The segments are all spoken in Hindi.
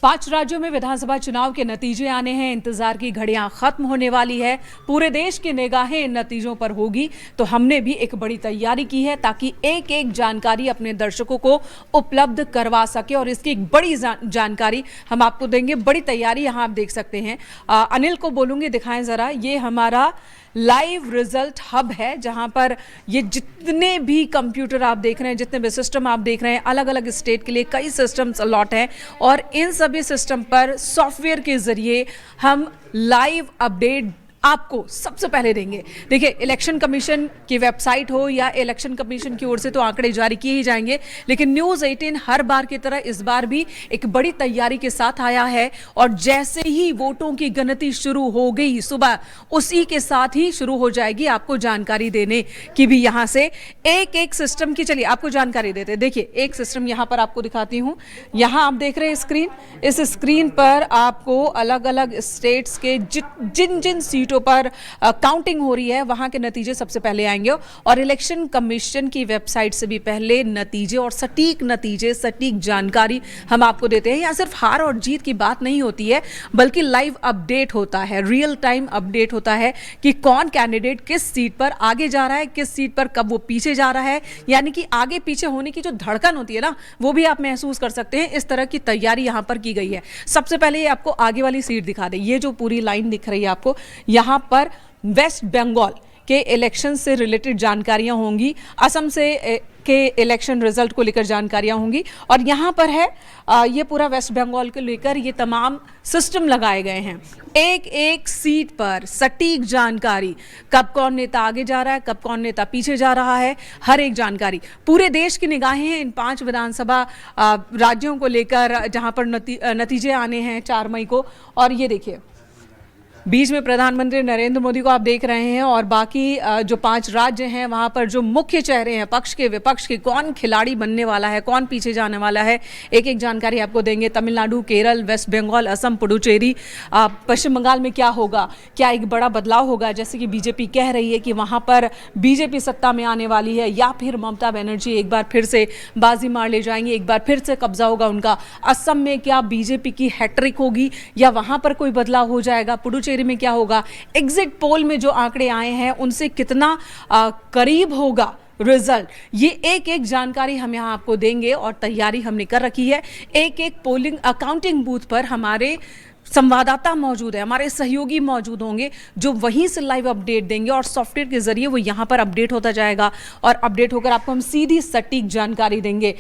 पांच राज्यों में विधानसभा चुनाव के नतीजे आने हैं। इंतजार की घड़ियां खत्म होने वाली है। पूरे देश की निगाहें इन नतीजों पर होगी। तो हमने भी एक बड़ी तैयारी की है ताकि एक एक जानकारी अपने दर्शकों को उपलब्ध करवा सके और इसकी एक बड़ी जानकारी हम आपको देंगे। बड़ी तैयारी यहाँ आप देख सकते हैं। अनिल को बोलूंगी दिखाएं जरा। ये हमारा लाइव रिजल्ट हब है जहां पर ये जितने भी कंप्यूटर आप देख रहे हैं, जितने भी सिस्टम आप देख रहे हैं, अलग अलग स्टेट के लिए कई सिस्टम्स अलॉट हैं और इन सभी सिस्टम पर सॉफ्टवेयर के जरिए हम लाइव अपडेट आपको सबसे पहले देंगे। देखिए, इलेक्शन कमीशन की वेबसाइट हो या इलेक्शन कमीशन की ओर से तो आंकड़े जारी किए ही जाएंगे, लेकिन न्यूज़ 18 हर बार की तरह इस बार भी एक बड़ी तैयारी के साथ आया है और जैसे ही वोटों की गिनती शुरू हो गई सुबह, उसी के साथ ही शुरू हो जाएगी आपको जानकारी देने की भी। यहां से एक एक सिस्टम की चलिए आपको जानकारी देते हैं। देखिए, एक सिस्टम यहां पर आपको दिखाती हूं। यहां आप देख रहे हैं स्क्रीन, इस स्क्रीन पर आपको अलग अलग स्टेट्स के जिन जिन सीटों पर काउंटिंग हो रही है वहां के नतीजे सबसे पहले आएंगे और इलेक्शन कमीशन की वेबसाइट से भी पहले नतीजे और सटीक नतीजे, सटीक जानकारी हम आपको देते हैं। यहां सिर्फ हार और जीत की बात नहीं होती है, बल्कि लाइव अपडेट होता है, रियल टाइम अपडेट होता है कि कौन कैंडिडेट किस सीट पर आगे जा रहा है, किस सीट पर कब वो पीछे जा रहा है। यानी कि आगे पीछे होने की जो धड़कन होती है ना, वो भी आप महसूस कर सकते हैं। इस तरह की तैयारी यहां पर की गई है। सबसे पहले ये आपको आगे वाली सीट दिखा दे। ये जो पूरी लाइन दिख रही है आपको, यहां पर वेस्ट बंगाल के इलेक्शन से रिलेटेड जानकारियां होंगी, असम से के इलेक्शन रिजल्ट को लेकर जानकारियां होंगी और यहां पर है ये पूरा वेस्ट बंगाल को लेकर ये तमाम सिस्टम लगाए गए हैं। एक एक सीट पर सटीक जानकारी, कब कौन नेता आगे जा रहा है, कब कौन नेता पीछे जा रहा है, हर एक जानकारी। पूरे देश की निगाहें हैं इन 5 विधानसभा राज्यों को लेकर जहां पर नतीजे आने हैं 4 मई को। और ये देखिए, बीच में प्रधानमंत्री नरेंद्र मोदी को आप देख रहे हैं और बाकी जो 5 राज्य हैं वहां पर जो मुख्य चेहरे हैं पक्ष के विपक्ष के, कौन खिलाड़ी बनने वाला है, कौन पीछे जाने वाला है, एक एक जानकारी आपको देंगे। तमिलनाडु, केरल, वेस्ट बंगाल, असम, पुडुचेरी, पश्चिम बंगाल में क्या होगा, क्या एक बड़ा बदलाव होगा, जैसे कि बीजेपी कह रही है कि वहां पर बीजेपी सत्ता में आने वाली है, या फिर ममता बनर्जी एक बार फिर से बाजी मार ले जाएंगे, एक बार फिर से कब्जा होगा उनका। असम में क्या बीजेपी की हैट्रिक होगी या वहां पर कोई बदलाव हो जाएगा, पुडुचेरी में क्या होगा, एग्जिट पोल में जो आंकड़े आए हैं उनसे कितना करीब होगा रिजल्ट, ये एक एक जानकारी हम यहां आपको देंगे और तैयारी हमने कर रखी है। एक एक पोलिंग अकाउंटिंग बूथ पर हमारे संवाददाता मौजूद है, हमारे सहयोगी मौजूद होंगे जो वहीं से लाइव अपडेट देंगे और सॉफ्टवेयर के जरिए वो यहां पर अपडेट होता जाएगा और अपडेट होकर आपको हम सीधी सटीक जानकारी देंगे।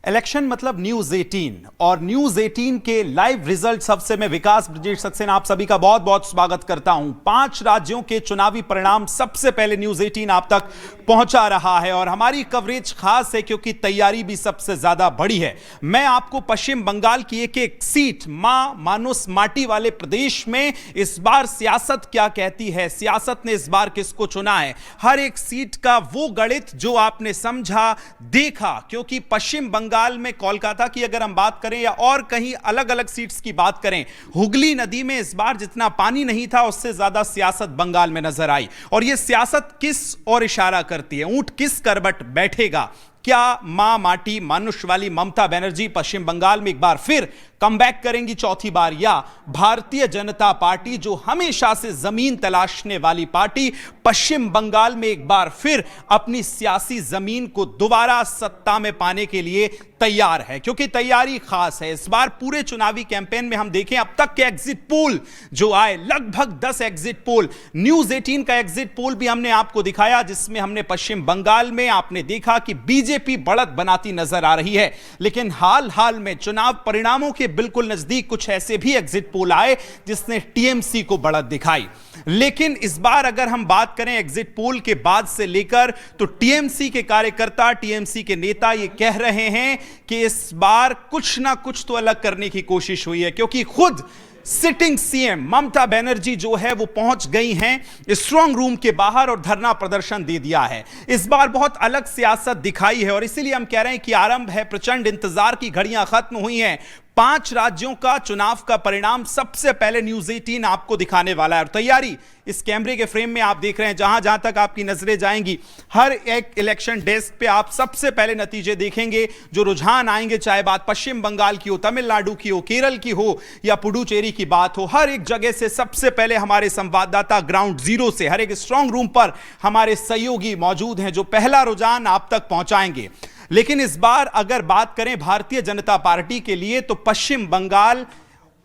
इलेक्शन मतलब न्यूज 18 और न्यूज 18 के लाइव रिजल्ट सबसे मैं विकास ब्रजेश सक्सेना आप सभी का बहुत बहुत स्वागत करता हूं। 5 राज्यों के चुनावी परिणाम सबसे पहले न्यूज 18 आप तक पहुंचा रहा है और हमारी कवरेज खास है क्योंकि तैयारी भी सबसे ज्यादा बड़ी है। मैं आपको पश्चिम बंगाल की एक एक सीट, मां मानुस माटी वाले प्रदेश में इस बार सियासत क्या कहती है, सियासत ने इस बार किसको चुना है, हर एक सीट का वो गणित जो आपने समझा, देखा। क्योंकि पश्चिम बंगाल में कोलकाता की अगर हम बात करें या और कहीं अलग अलग सीट्स की बात करें, हुगली नदी में इस बार जितना पानी नहीं था उससे ज्यादा सियासत बंगाल में नजर आई। और यह सियासत किस ओर इशारा करती है, ऊंट किस करवट बैठेगा, क्या मां माटी मानुष वाली ममता बनर्जी पश्चिम बंगाल में एक बार फिर कमबैक करेंगी चौथी बार, या भारतीय जनता पार्टी जो हमेशा से जमीन तलाशने वाली पार्टी पश्चिम बंगाल में एक बार फिर अपनी सियासी जमीन को दोबारा सत्ता में पाने के लिए तैयार है। क्योंकि तैयारी खास है इस बार। पूरे चुनावी कैंपेन में हम देखें अब तक के एग्जिट पोल जो आए, लगभग 10 एग्जिट पोल, न्यूज 18 का एग्जिट पोल भी हमने आपको दिखाया जिसमें हमने पश्चिम बंगाल में आपने देखा कि बीजेपी बढ़त बनाती नजर आ रही है। लेकिन हाल में चुनाव परिणामों के बिल्कुल नजदीक कुछ ऐसे भी एग्जिट पोल आए जिसने टीएमसी को बढ़त दिखाई। लेकिन इस बार अगर हम बात करें एग्जिट पोल के बाद से लेकर, तो टीएमसी के कार्यकर्ता, टीएमसी के नेता ये कह रहे हैं कि इस बार कुछ ना कुछ तो अलग करने की कोशिश हुई है। क्योंकि खुद सिटिंग सीएम ममता बनर्जी जो है वो पहुंच गई हैं स्ट्रांग रूम के बाहर और धरना प्रदर्शन दे दिया है। इस बार बहुत अलग सियासत दिखाई है और इसीलिए हम कह रहे हैं कि आरंभ है, प्रचंड इंतजार की घड़ियां खत्म हुई हैं। 5 राज्यों का चुनाव का परिणाम सबसे पहले न्यूज़ 18 आपको दिखाने वाला है। और तैयारी इस कैमरे के फ्रेम में आप देख रहे हैं, जहां जहां तक आपकी नजरें जाएंगी, हर एक इलेक्शन डेस्क पे आप सबसे पहले नतीजे देखेंगे। जो रुझान आएंगे, चाहे बात पश्चिम बंगाल की हो, तमिलनाडु की हो, केरल की हो या पुडुचेरी की बात हो, हर एक जगह से सबसे पहले हमारे संवाददाता ग्राउंड जीरो से, हर एक स्ट्रांग रूम पर हमारे सहयोगी मौजूद हैं, जो पहला रुझान आप तक पहुंचाएंगे। लेकिन इस बार अगर बात करें भारतीय जनता पार्टी के लिए, तो पश्चिम बंगाल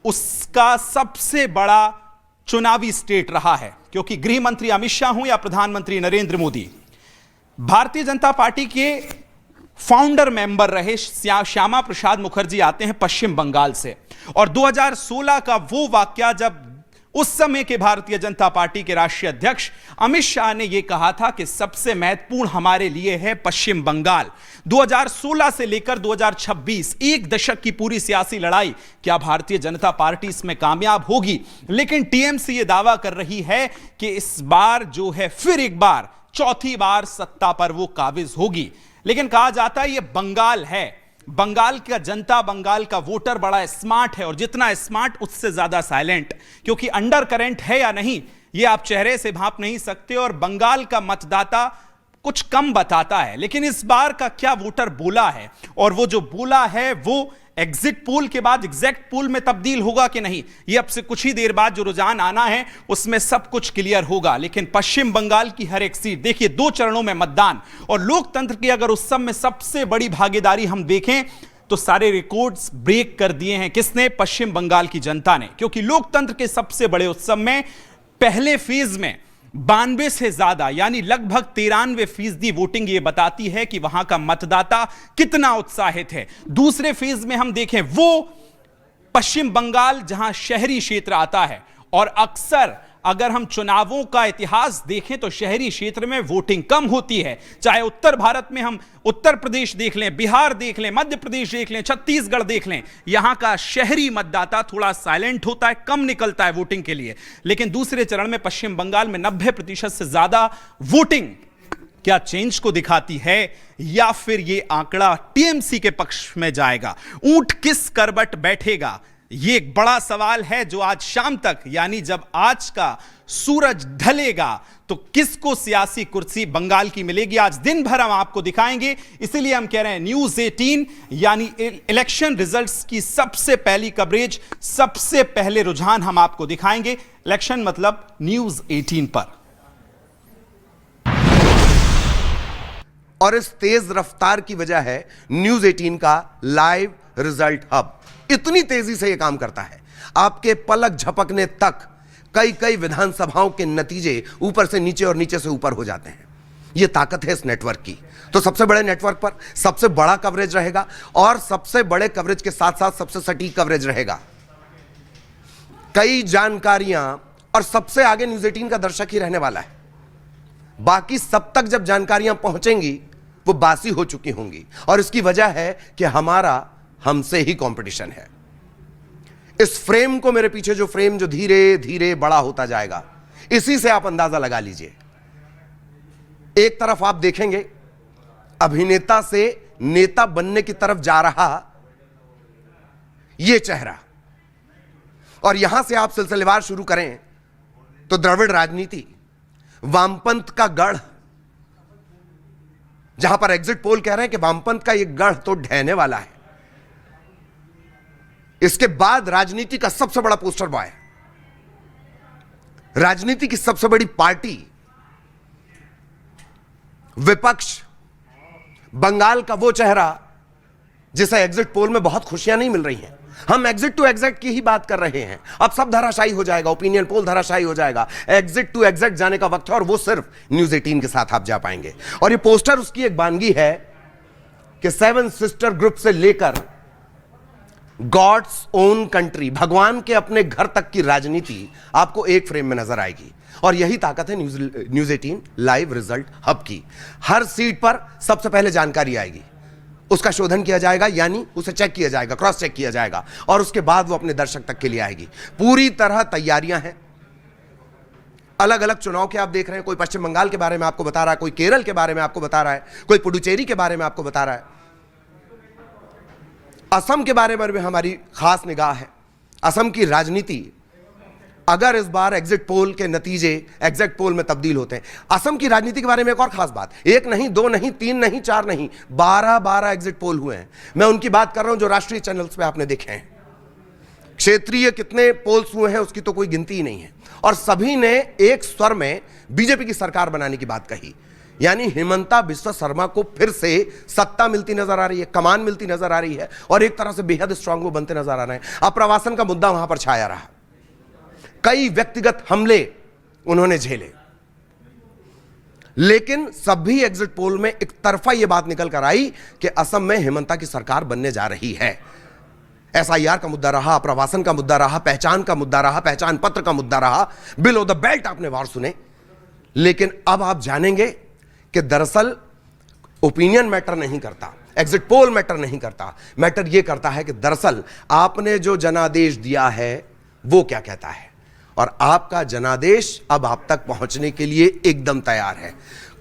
उसका सबसे बड़ा चुनावी स्टेट रहा है, क्योंकि गृह मंत्री अमित शाह हो या प्रधानमंत्री नरेंद्र मोदी, भारतीय जनता पार्टी के फाउंडर मेंबर रहे श्यामा प्रसाद मुखर्जी आते हैं पश्चिम बंगाल से। और 2016 का वो वाकया, जब उस समय के भारतीय जनता पार्टी के राष्ट्रीय अध्यक्ष अमित शाह ने यह कहा था कि सबसे महत्वपूर्ण हमारे लिए है पश्चिम बंगाल। 2016 से लेकर 2026 एक दशक की पूरी सियासी लड़ाई, क्या भारतीय जनता पार्टी इसमें कामयाब होगी? लेकिन टीएमसी यह दावा कर रही है कि इस बार जो है फिर एक बार, चौथी बार सत्ता पर वो काबिज होगी। लेकिन कहा जाता है यह बंगाल है, बंगाल का जनता, बंगाल का वोटर बड़ा स्मार्ट है, और जितना स्मार्ट उससे ज्यादा साइलेंट, क्योंकि अंडर करंट है या नहीं यह आप चेहरे से भांप नहीं सकते। और बंगाल का मतदाता कुछ कम बताता है, लेकिन इस बार का क्या वोटर बोला है, और वो जो बोला है वो एग्जिट पोल के बाद एग्जैक्ट पोल में तब्दील होगा कि नहीं, ये अब से कुछ ही देर बाद जो रुझान आना है उसमें सब कुछ क्लियर होगा। लेकिन पश्चिम बंगाल की हर एक सीट, देखिए 2 चरणों में मतदान, और लोकतंत्र की अगर उस समय सबसे बड़ी भागीदारी हम देखें तो सारे रिकॉर्ड्स ब्रेक कर दिए हैं किसने? पश्चिम बंगाल की जनता ने। क्योंकि लोकतंत्र के सबसे बड़े उत्सव में पहले फेज में 92 से ज्यादा, यानी लगभग 93% वोटिंग ये बताती है कि वहां का मतदाता कितना उत्साहित है। दूसरे फेज में हम देखें, वो पश्चिम बंगाल जहां शहरी क्षेत्र आता है, और अक्सर अगर हम चुनावों का इतिहास देखें तो शहरी क्षेत्र में वोटिंग कम होती है। चाहे उत्तर भारत में हम उत्तर प्रदेश देख लें, बिहार देख लें, मध्य प्रदेश देख लें, छत्तीसगढ़ देख लें, यहां का शहरी मतदाता थोड़ा साइलेंट होता है, कम निकलता है वोटिंग के लिए। लेकिन दूसरे चरण में पश्चिम बंगाल में 90% से ज्यादा वोटिंग क्या चेंज को दिखाती है, या फिर यह आंकड़ा टीएमसी के पक्ष में जाएगा? ऊंट किस करवट बैठेगा, यह एक बड़ा सवाल है, जो आज शाम तक, यानी जब आज का सूरज ढलेगा, तो किसको सियासी कुर्सी बंगाल की मिलेगी, आज दिन भर हम आपको दिखाएंगे। इसीलिए हम कह रहे हैं न्यूज़ 18 यानी इलेक्शन रिजल्ट्स की सबसे पहली कवरेज, सबसे पहले रुझान हम आपको दिखाएंगे। इलेक्शन मतलब न्यूज़ 18 पर। और इस तेज रफ्तार की वजह है न्यूज़ 18 का लाइव रिजल्ट हब। इतनी तेजी से यह काम करता है, आपके पलक झपकने तक कई विधानसभाओं के नतीजे ऊपर से नीचे और नीचे से ऊपर हो जाते हैं। यह ताकत है इस नेटवर्क की। तो सबसे बड़े नेटवर्क पर सबसे बड़ा कवरेज रहेगा, और सबसे बड़े कवरेज के साथ साथ सबसे सटीक कवरेज रहेगा। कई जानकारियां, और सबसे आगे न्यूज़ 18 का दर्शक ही रहने वाला है। बाकी सब तक जब जानकारियां पहुंचेंगी वो बासी हो चुकी होंगी, और इसकी वजह है कि हमारा हमसे ही कंपटीशन है। इस फ्रेम को, मेरे पीछे जो फ्रेम जो धीरे धीरे बड़ा होता जाएगा, इसी से आप अंदाजा लगा लीजिए। एक तरफ आप देखेंगे अभिनेता से नेता बनने की तरफ जा रहा यह चेहरा, और यहां से आप सिलसिलेवार शुरू करें तो द्रविड़ राजनीति, वामपंथ का गढ़, जहां पर एग्जिट पोल कह रहे हैं कि वामपंथ का यह गढ़ तो ढहने वाला है। इसके बाद राजनीति का सबसे बड़ा पोस्टर बॉय, राजनीति की सबसे बड़ी पार्टी, विपक्ष, बंगाल का वो चेहरा जिसे एग्जिट पोल में बहुत खुशियां नहीं मिल रही हैं। हम एग्जिट टू एग्जैक्ट की ही बात कर रहे हैं। अब सब धराशायी हो जाएगा, ओपिनियन पोल धराशायी हो जाएगा, एग्जिट टू एग्जैक्ट जाने का वक्त है, और वो सिर्फ न्यूज़ 18 के साथ आप जा पाएंगे। और ये पोस्टर उसकी एक बानगी है कि 7 सिस्टर ग्रुप से लेकर गॉड्स ओन कंट्री, भगवान के अपने घर तक की राजनीति आपको एक फ्रेम में नजर आएगी। और यही ताकत है न्यूज़ 18 लाइव रिजल्ट हब की। हर सीट पर सबसे पहले जानकारी आएगी, उसका शोधन किया जाएगा, यानी उसे चेक किया जाएगा, क्रॉस चेक किया जाएगा, और उसके बाद वो अपने दर्शक तक के लिए आएगी। पूरी तरह तैयारियां हैं। अलग अलग चुनाव के आप देख रहे हैं, कोई पश्चिम बंगाल के बारे में आपको बता रहा है, कोई केरल के बारे में आपको बता रहा है, कोई पुडुचेरी के बारे में आपको बता रहा है। असम के बारे में भी हमारी खास निगाह है। असम की राजनीति अगर इस बार एग्जिट पोल के नतीजे एग्जिट पोल में तब्दील होते हैं, असम की राजनीति के बारे में एक और खास बात, एक नहीं, दो नहीं, तीन नहीं, चार नहीं, 12 एग्जिट पोल हुए हैं। मैं उनकी बात कर रहा हूं जो राष्ट्रीय चैनल्स पे आपने देखे हैं। क्षेत्रीय कितने पोल्स हुए हैं उसकी तो कोई गिनती ही नहीं है, और सभी ने एक स्वर में बीजेपी की सरकार बनाने की बात कही। यानी हिमंता बिस्वा शर्मा को फिर से सत्ता मिलती नजर आ रही है, कमान मिलती नजर आ रही है, और एक तरह से बेहद स्ट्रांग वो बनते नजर आ रहे हैं। अप्रवासन का मुद्दा वहां पर छाया रहा, कई व्यक्तिगत हमले उन्होंने झेले, लेकिन सभी एग्जिट पोल में एक तरफा यह बात निकल कर आई कि असम में हिमंता की सरकार बनने जा रही है। एसआईआर का मुद्दा रहा, अप्रवासन का मुद्दा रहा, पहचान का मुद्दा रहा, पहचान पत्र का मुद्दा रहा, बिलो द बेल्ट आपने वार सुने। लेकिन अब आप जानेंगे कि दरअसल ओपिनियन मैटर नहीं करता, एग्जिट पोल मैटर नहीं करता, मैटर यह करता है कि दरअसल आपने जो जनादेश दिया है वो क्या कहता है, और आपका जनादेश अब आप तक पहुंचने के लिए एकदम तैयार है।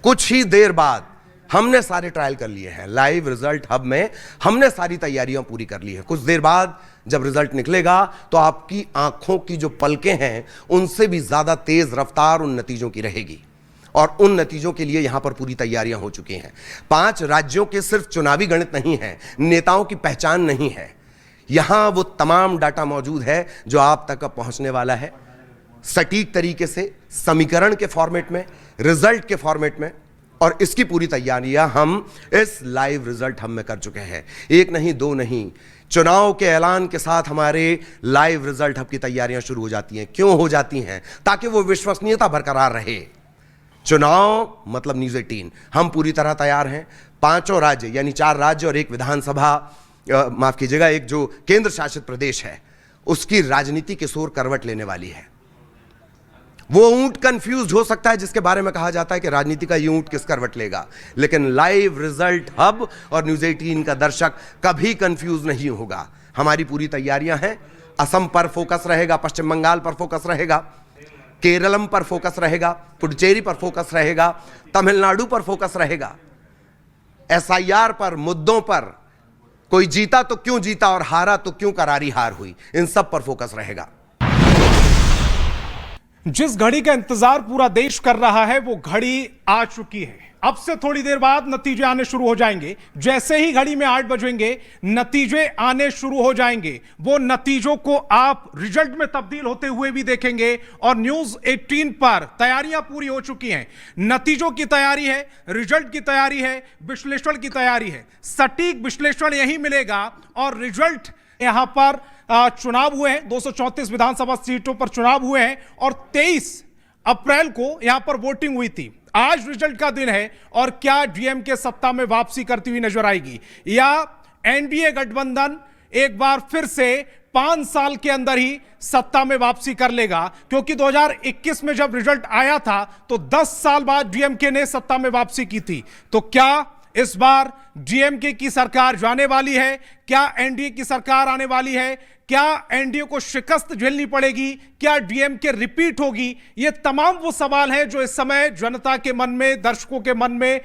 कुछ ही देर बाद हमने सारे ट्रायल कर लिए हैं, लाइव रिजल्ट हब में हमने सारी तैयारियां पूरी कर ली है। कुछ देर बाद जब रिजल्ट निकलेगा तो आपकी आंखों की जो पलकें हैं उनसे भी ज्यादा तेज रफ्तार उन नतीजों की रहेगी, और उन नतीजों के लिए यहां पर पूरी तैयारियां हो चुकी हैं। 5 राज्यों के सिर्फ चुनावी गणित नहीं है, नेताओं की पहचान नहीं है, यहां वो तमाम डाटा मौजूद है जो आप तक पहुंचने वाला है, सटीक तरीके से, समीकरण के फॉर्मेट में, रिजल्ट के फॉर्मेट में, और इसकी पूरी तैयारियां हम इस लाइव रिजल्ट हम में कर चुके हैं। एक नहीं, दो नहीं, चुनाव के ऐलान के साथ हमारे लाइव रिजल्ट हब की तैयारियां शुरू हो जाती हैं। क्यों हो जाती हैं? ताकि वो विश्वसनीयता बरकरार रहे। चुनाव मतलब न्यूज़ 18, हम पूरी तरह तैयार हैं। 5 राज्य यानी 4 राज्य और एक विधानसभा, माफ कीजिएगा, एक जो केंद्र शासित प्रदेश है, उसकी राजनीति की सोर करवट लेने वाली है। वो ऊंट कंफ्यूज हो सकता है जिसके बारे में कहा जाता है कि राजनीति का ये ऊंट किस करवट लेगा, लेकिन लाइव रिजल्ट हब और न्यूज़ 18 का दर्शक कभी कंफ्यूज नहीं होगा। हमारी पूरी तैयारियां हैं। असम पर फोकस रहेगा, पश्चिम बंगाल पर फोकस रहेगा, केरलम पर फोकस रहेगा, पुडुचेरी पर फोकस रहेगा, तमिलनाडु पर फोकस रहेगा, एसआईआर पर, मुद्दों पर, कोई जीता तो क्यों जीता और हारा तो क्यों करारी हार हुई, इन सब पर फोकस रहेगा। जिस घड़ी का इंतजार पूरा देश कर रहा है वो घड़ी आ चुकी है। अब से थोड़ी देर बाद नतीजे आने शुरू हो जाएंगे। जैसे ही घड़ी में 8 बजेंगे नतीजे आने शुरू हो जाएंगे। वो नतीजों को आप रिजल्ट में तब्दील होते हुए भी देखेंगे, और न्यूज़ 18 पर तैयारियां पूरी हो चुकी हैं। नतीजों की तैयारी है, रिजल्ट की तैयारी है, विश्लेषण की तैयारी है। सटीक विश्लेषण यही मिलेगा, और रिजल्ट यहां पर चुनाव हुए हैं, 234 विधानसभा सीटों पर चुनाव हुए हैं, और 23 अप्रैल को यहां पर वोटिंग हुई थी। आज रिजल्ट का दिन है, और क्या डीएमके सत्ता में वापसी करती हुई नजर आएगी, या एनडीए गठबंधन एक बार फिर से 5 साल के अंदर ही सत्ता में वापसी कर लेगा? क्योंकि 2021 में जब रिजल्ट आया था तो 10 साल बाद डीएमके ने सत्ता में वापसी की थी। तो क्या इस बार डीएमके की सरकार जाने वाली है? क्या एनडीए की सरकार आने वाली है? क्या एनडीए को शिकस्त झेलनी पड़ेगी? क्या डीएमके रिपीट होगी? ये तमाम वो सवाल हैं जो इस समय जनता के मन में, दर्शकों के मन में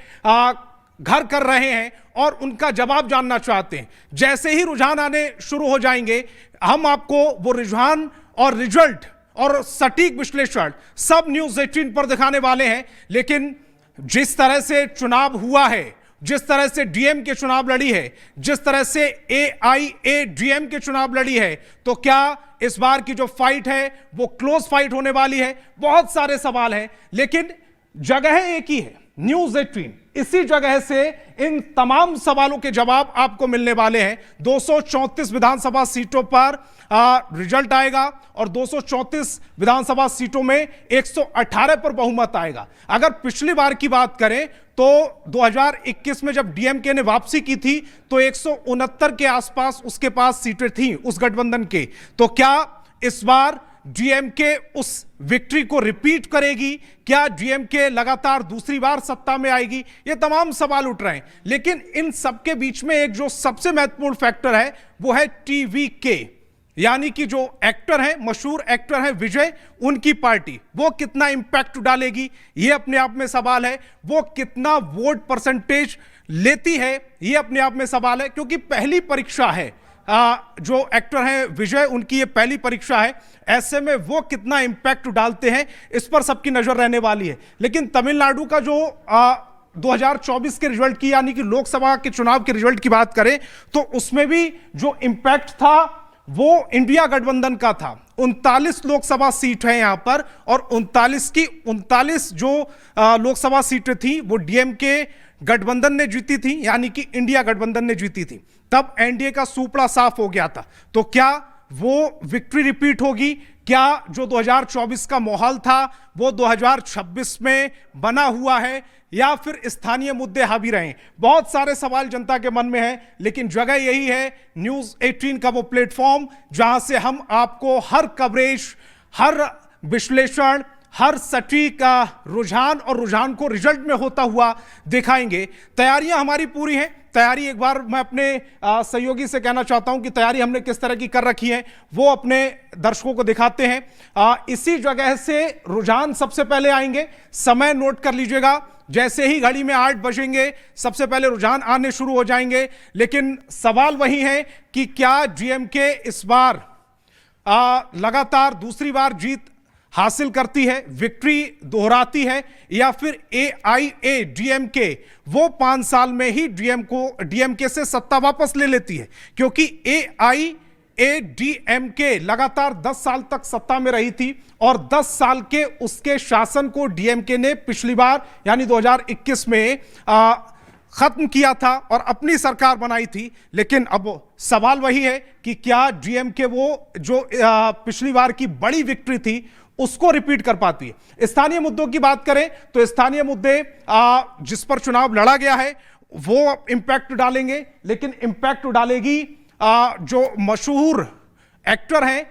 घर कर रहे हैं, और उनका जवाब जानना चाहते हैं। जैसे ही रुझान आने शुरू हो जाएंगे, हम आपको वो रुझान और रिजल्ट और सटीक विश्लेषण सब न्यूज़ 18 पर दिखाने वाले हैं। लेकिन जिस तरह से चुनाव हुआ है, जिस तरह से डीएमके चुनाव लड़ी है, जिस तरह से एआईएडीएमके चुनाव लड़ी है, तो क्या इस बार की जो फाइट है वो क्लोज फाइट होने वाली है? बहुत सारे सवाल हैं, लेकिन जगह एक ही है, न्यूज़ 18। इसी जगह से इन तमाम सवालों के जवाब आपको मिलने वाले हैं। 234 विधानसभा सीटों पर रिजल्ट आएगा, और 234 विधानसभा सीटों में 118 पर बहुमत आएगा। अगर पिछली बार की बात करें तो 2021 में जब डीएमके ने वापसी की थी तो 169 के आसपास उसके पास सीटें थीं उस गठबंधन के। तो क्या इस बार डीएमके उस विक्ट्री को रिपीट करेगी? क्या डीएमके लगातार दूसरी बार सत्ता में आएगी? ये तमाम सवाल उठ रहे हैं। लेकिन इन सबके बीच में एक जो सबसे महत्वपूर्ण फैक्टर है वो है टीवीके, यानी कि जो एक्टर हैं, मशहूर एक्टर हैं विजय, उनकी पार्टी, वो कितना इंपैक्ट डालेगी, ये अपने आप में सवाल है। वो कितना वोट परसेंटेज लेती है, ये अपने आप में सवाल है, क्योंकि पहली परीक्षा है जो एक्टर हैं विजय, उनकी ये पहली परीक्षा है, ऐसे में वो कितना इंपैक्ट डालते हैं इस पर सबकी नजर रहने वाली है। लेकिन तमिलनाडु का जो 2024 के रिजल्ट की, यानी कि लोकसभा के चुनाव के रिजल्ट की बात करें तो उसमें भी जो इंपैक्ट था वो इंडिया गठबंधन का था। 39 लोकसभा सीट है यहां पर, और 39 की 39 जो लोकसभा सीटें थी वो डीएमके गठबंधन ने जीती थी, यानी कि इंडिया गठबंधन ने जीती थी। तब एनडीए का सूपड़ा साफ हो गया था। तो क्या वो विक्ट्री रिपीट होगी? क्या जो 2024 का माहौल था वो 2026 में बना हुआ है, या फिर स्थानीय मुद्दे हावी रहे? बहुत सारे सवाल जनता के मन में हैं, लेकिन जगह यही है न्यूज़ 18 का वो प्लेटफॉर्म जहां से हम आपको हर कवरेज, हर विश्लेषण, हर सटीक रुझान और रुझान को रिजल्ट में होता हुआ दिखाएंगे। तैयारियां हमारी पूरी हैं। तैयारी, एक बार मैं अपने सहयोगी से कहना चाहता हूं कि तैयारी हमने किस तरह की कर रखी है वो अपने दर्शकों को दिखाते हैं। इसी जगह से रुझान सबसे पहले आएंगे, समय नोट कर लीजिएगा। जैसे ही घड़ी में 8 बजेंगे सबसे पहले रुझान आने शुरू हो जाएंगे। लेकिन सवाल वही है कि क्या डीएमके इस बार लगातार दूसरी बार जीत हासिल करती है, विक्ट्री दोहराती है, या फिर एआईएडीएमके वो 5 साल में ही डीएमके से सत्ता वापस ले लेती है? क्योंकि एआईएडीएमके लगातार 10 साल तक सत्ता में रही थी, और 10 साल के उसके शासन को डीएमके ने पिछली बार यानी 2021 में खत्म किया था और अपनी सरकार बनाई थी। लेकिन अब सवाल वही है कि क्या डीएमके वो जो पिछली बार की बड़ी विक्ट्री थी उसको रिपीट कर पाती है? स्थानीय मुद्दों की बात करें तो स्थानीय मुद्दे जिस पर चुनाव लड़ा गया है वो इंपैक्ट डालेंगे, लेकिन इंपैक्ट डालेगी जो मशहूर एक्टर हैं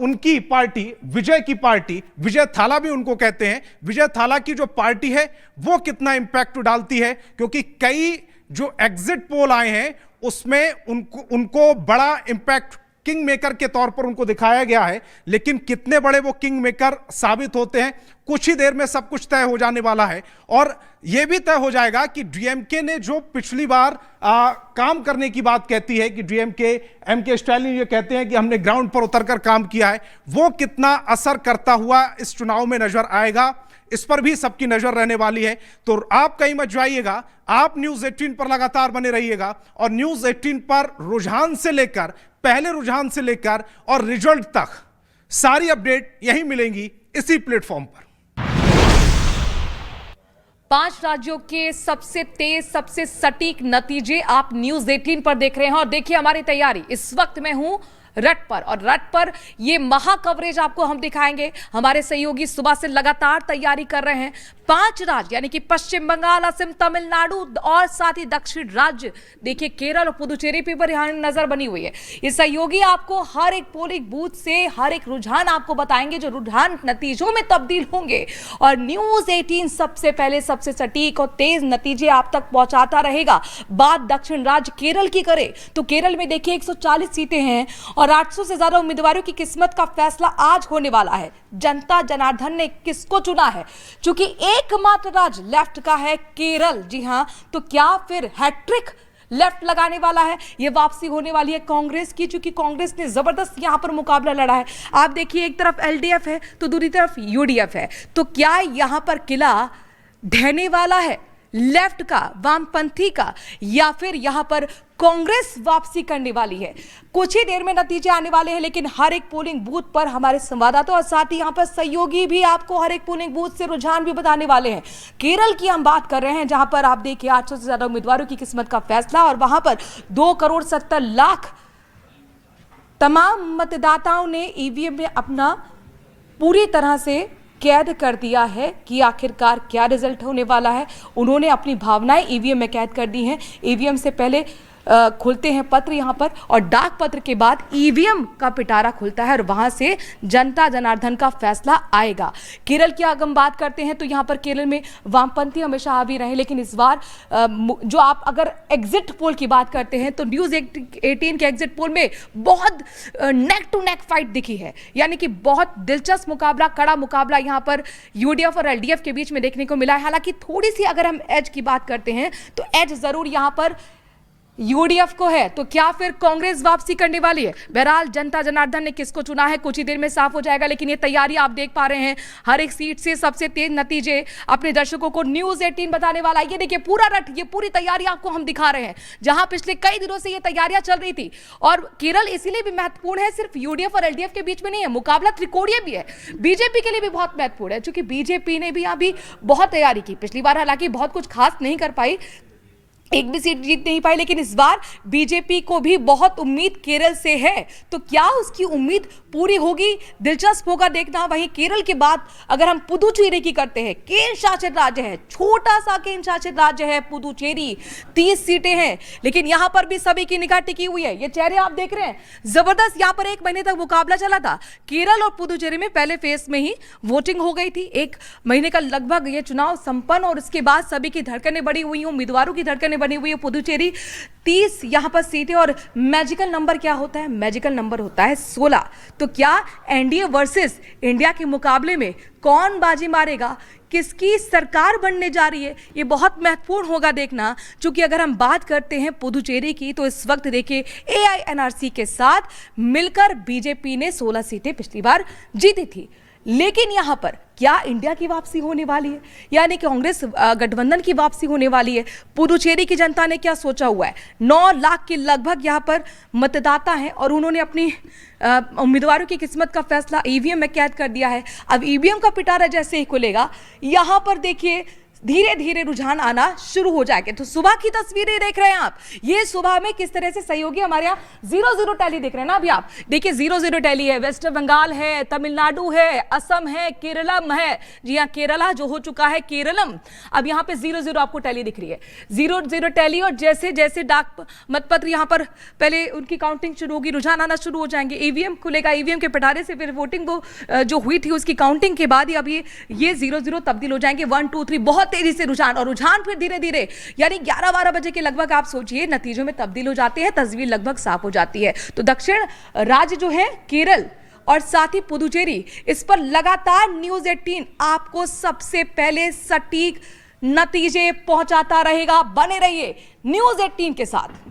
उनकी पार्टी, विजय की पार्टी, विजय थाला भी उनको कहते हैं, विजय थाला की जो पार्टी है वो कितना इंपैक्ट डालती है? क्योंकि कई जो एग्जिट पोल आए हैं उसमें उनको बड़ा इंपैक्ट किंग मेकर के तौर पर उनको दिखाया गया है। लेकिन कितने बड़े वो किंग मेकर साबित होते हैं, कुछ ही देर में सब कुछ तय हो जाने वाला है। और यह भी तय हो जाएगा कि डीएमके ने जो पिछली बार काम करने की बात कहती है कि डीएमके, एमके स्टालिन ये कहते हैं कि हमने ग्राउंड पर उतरकर काम किया है, वो कितना असर करता हुआ इस चुनाव में नजर आएगा, इस पर भी सबकी नजर रहने वाली है। तो आप कहीं मत जाइएगा, आप न्यूज़ 18 पर लगातार बने रहिएगा, और न्यूज़ 18 पर रुझान से लेकर, पहले रुझान से लेकर और रिजल्ट तक सारी अपडेट यहीं मिलेंगी इसी प्लेटफॉर्म पर। 5 राज्यों के सबसे तेज, सबसे सटीक नतीजे आप न्यूज़ 18 पर देख रहे हैं। और देखिए हमारी तैयारी, इस वक्त मैं हूं रट पर, और रट पर ये महा कवरेज आपको हम दिखाएंगे। हमारे सहयोगी सुबह से लगातार तैयारी कर रहे हैं। 5 राज्य यानी कि पश्चिम बंगाल, असम, तमिलनाडु और साथ ही दक्षिण राज्य, देखिए केरल और पुदुचेरी पर यहाँ नजर बनी हुई है। ये सहयोगी आपको हर एक पोलिंग बूथ से हर एक रुझान आपको बताएंगे, जो रुझान नतीजों में तब्दील होंगे। और न्यूज़ 18 सबसे पहले सबसे सटीक और तेज नतीजे आप तक पहुंचाता रहेगा। बात दक्षिण राज्य केरल की करें तो केरल में देखिए 140 सीटें हैं और 800 से ज्यादा उम्मीदवारों की किस्मत का फैसला आज होने वाला है। जनता जनार्दन ने किसको चुना है? चूंकि एकमात्र राज्य लेफ्ट का है केरल, जी हां, तो क्या फिर हैट्रिक लेफ्ट लगाने वाला है? ये वापसी होने वाली है कांग्रेस की, चूंकि कांग्रेस ने जबरदस्त यहां पर मुकाबला लड़ा है। आप देखिए एक तरफ एलडीएफ है तो दूसरी तरफ यूडीएफ है, तो क्या यहां पर किला ढहने वाला है लेफ्ट का, वामपंथी का, या फिर यहां पर कांग्रेस वापसी करने वाली है? कुछ ही देर में नतीजे आने वाले हैं, लेकिन हर एक पोलिंग बूथ पर हमारे संवाददाता और साथ ही यहां पर सहयोगी भी आपको हर एक पोलिंग बूथ से रुझान भी बताने वाले हैं। केरल की हम बात कर रहे हैं, जहां पर आप देखिए 800 से ज्यादा उम्मीदवारों की किस्मत का फैसला, और वहां पर 2,70,00,000 तमाम मतदाताओं ने ईवीएम में अपना पूरी तरह से कैद कर दिया है कि आखिरकार क्या रिजल्ट होने वाला है। उन्होंने अपनी भावनाएं ईवीएम में कैद कर दी हैं। ईवीएम से पहले खुलते हैं पत्र यहाँ पर, और डाक पत्र के बाद ईवीएम का पिटारा खुलता है और वहां से जनता जनार्दन का फैसला आएगा। केरल की अगर हम बात करते हैं तो यहाँ पर केरल में वामपंथी हमेशा हावी रहे, लेकिन इस बार जो आप अगर एग्जिट पोल की बात करते हैं तो न्यूज़ 18 के एग्जिट पोल में बहुत नेक टू नेक फाइट दिखी है, यानी कि बहुत दिलचस्प मुकाबला, कड़ा मुकाबला यहाँ पर यूडीएफ और एलडीएफ के बीच में देखने को मिला है। हालांकि थोड़ी सी अगर हम एज की बात करते हैं तो एज जरूर यहाँ पर यूडीएफ को है, तो क्या फिर कांग्रेस वापसी करने वाली है? बहरहाल जनता जनार्दन ने किसको चुना है कुछ ही देर में साफ हो जाएगा, लेकिन ये तैयारी आप देख पा रहे हैं, हर एक सीट से सबसे तेज नतीजे अपने दर्शकों को न्यूज 18 बताने वाला है। ये देखिए पूरा रट, ये पूरी तैयारी आपको हम दिखा रहे हैं, जहां पिछले कई दिनों से ये तैयारियां चल रही थी। और केरल इसीलिए भी महत्वपूर्ण है, सिर्फ यूडीएफ और एलडीएफ के बीच में नहीं है, मुकाबला त्रिकोणीय भी है, बीजेपी के लिए भी बहुत महत्वपूर्ण है, क्योंकि बीजेपी ने भी अभी बहुत तैयारी की। पिछली बार हालांकि बहुत कुछ खास नहीं कर पाई, एक भी सीट जीत नहीं पाई, लेकिन इस बार बीजेपी को भी बहुत उम्मीद केरल से है। तो क्या उसकी उम्मीद पूरी होगी, दिलचस्प होगा देखना। वहीं केरल के बाद अगर हम पुदुचेरी की करते हैं, केंद्र शासित राज्य है, छोटा सा केंद्र शासित राज्य है पुदुचेरी, 30 सीटें हैं, लेकिन यहां पर भी सभी की निगाह टिकी हुई है। ये चेहरे आप देख रहे हैं, जबरदस्त यहां पर 1 महीने तक मुकाबला चला था। केरल और पुदुचेरी में पहले फेज में ही वोटिंग हो गई थी, 1 महीने का लगभग ये चुनाव संपन्न, और उसके बाद सभी की धड़कनें बढ़ी हुई, उम्मीदवारों की धड़कनें बनी हुई है। पुदुचेरी 30 यहां पर सीटें, और मैजिकल नंबर क्या होता है? मैजिकल नंबर होता है 16। तो क्या एनडीए वर्सेस इंडिया के मुकाबले में कौन बाजी मारेगा, किसकी सरकार बनने जा रही है, ये बहुत महत्वपूर्ण होगा देखना। क्योंकि अगर हम बात करते हैं पुदुचेरी की, तो इस वक्त देखिए एआईएनआरसी के साथ मिलकर बीजेपी ने 16 सीटें पिछली बार जीती थी, लेकिन यहां पर क्या इंडिया की वापसी होने वाली है, यानी कांग्रेस गठबंधन की वापसी होने वाली है? पुदुचेरी की जनता ने क्या सोचा हुआ है? 9 लाख के लगभग यहां पर मतदाता हैं, और उन्होंने अपनी उम्मीदवारों की किस्मत का फैसला ईवीएम में कैद कर दिया है। अब ईवीएम का पिटारा जैसे ही खुलेगा, यहां पर देखिए धीरे धीरे रुझान आना शुरू हो जाएंगे। तो सुबह की तस्वीरें देख रहे हैं आप, ये सुबह में किस तरह से सहयोगी हमारे यहाँ 0-0 टैली देख रहे हैं ना। अभी आप देखिए 0-0 टैली है, वेस्ट बंगाल है, तमिलनाडु है, असम है, केरलम है। जी हाँ, केरला जो हो चुका है केरलम, अब यहाँ पे 0-0 आपको टैली दिख रही है, 0-0 टैली। और जैसे जैसे डाक मतपत्र यहाँ पर पहले उनकी काउंटिंग शुरू होगी, रुझान आना शुरू हो जाएंगे, ईवीएम खुलेगा, ईवीएम के पिटारे से फिर वोटिंग जो हुई थी उसकी काउंटिंग के बाद ही अब ये 0-0 तब्दील हो जाएंगे 1-2-3, बहुत तेजी से रुझान, और रुझान फिर धीरे धीरे यानी 11-12 बजे के लगभग आप सोचिए नतीजों में तब्दील हो जाते हैं, तस्वीर लगभग साफ हो जाती है। तो दक्षिण राज्य जो है केरल और साथ ही पुदुचेरी, इस पर लगातार न्यूज 18 आपको सबसे पहले सटीक नतीजे पहुंचाता रहेगा। बने रहिए न्यूज 18 के साथ।